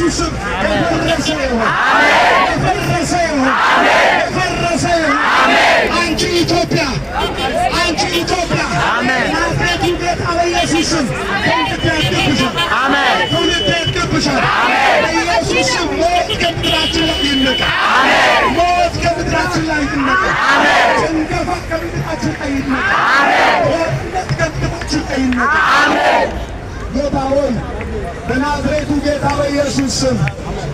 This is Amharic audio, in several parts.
በኢየሱስ ስም የፈረሰ ይሁን። አሜን። የፈረሰ ይሁን። አሜን። የፈረሰ ይሁን። አሜን። አንቺ ኢትዮጵያ፣ አንቺ ኢትዮጵያ፣ አሜን። ናዝሬቱ ጌታ በኢየሱስ ስም ትውልድ ያድግብሻል። አሜን። ትውልድ ያድግብሻል። አሜን። በኢየሱስ ስም ሞት ከምድራችን ላይ ይነቃ። አሜን። ሞት ከምድራችን ላይ ይነቃ። አሜን። ጭንገፋ ከምድራችን ላይ ይነቃ። አሜን። ጦርነት ከምድራችን ላይ ይነቃ። አሜን። ጌታ ሆይ በናዝሬቱ ጌታ በኢየሱስ ስም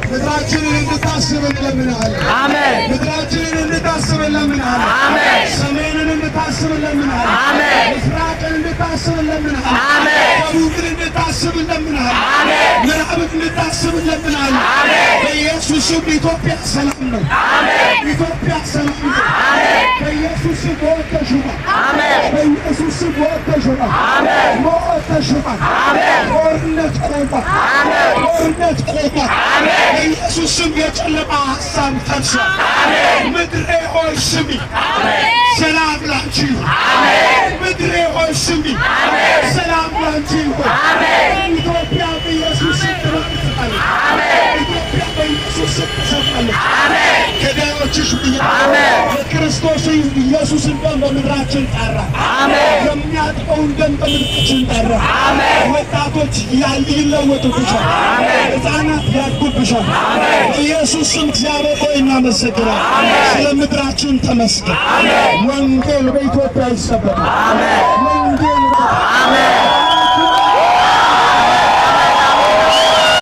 ምድራችንን እንድታስብ እንለምንሃለን። አሜን። ምድራችንን እንድታስብ እንለምንሃለን። አሜን። ሰሜንን እንድታስብ እንለምንሃለን። አሜን። ምስራቅን እንድታስብ እንለምንሃለን። አሜን። ደቡብን እንድታስብ እንለምንሃለን። አሜን። ምዕራብን እንድታስብ እንለምንሃለን። አሜን። በኢየሱስ ስም ኢትዮጵያ ሰላም ነው። አሜን። ኢትዮጵያ ሰላም ነው። አሜን። በኢየሱስ ስም ሞት ተሽሯል። አሜን። በኢየሱስ ስም ሞት ተሽሯል። አሜን። ሞት ተሽሯል። አሜን። ጦርነት ቆሟል። አሜን። ጦርነት ቆሟል። አሜን። በኢየሱስ ስም የጨለማ ሐሳብ ፈርሷል። አሜን። ምድሬ ሆይ ስሚ። አሜን። ሰላም ላንቺ ይሁን። አሜን። ምድሬ ሆይ ስሚ። አሜን። ሰላም ላንቺ ይሁን። አሜን። ኢትዮጵያ በኢየሱስ ስም ትረግጣለች። አሜን። ኢትዮጵያ በኢየሱስ ስም ትሰፋለች። አሜን። ገዳዮችሽ አሜን። የክርስቶስ ኢየሱስን ደም በምድራችን ጠራ። አሜን። የሚያጥበውን ደም በምድራችን ጠራ። አሜን። ወጣቶች ይለወጡብሻል። አሜን። ሕፃናት ያድጉብሻል። አሜን። በኢየሱስ ስም እግዚአብሔር ሆይ እናመሰግናለን። አሜን። ስለ ምድራችን ተመስገን። አሜን። ወንጌል በኢትዮጵያ ይሰበካል። አሜን። ወንጌል አሜን።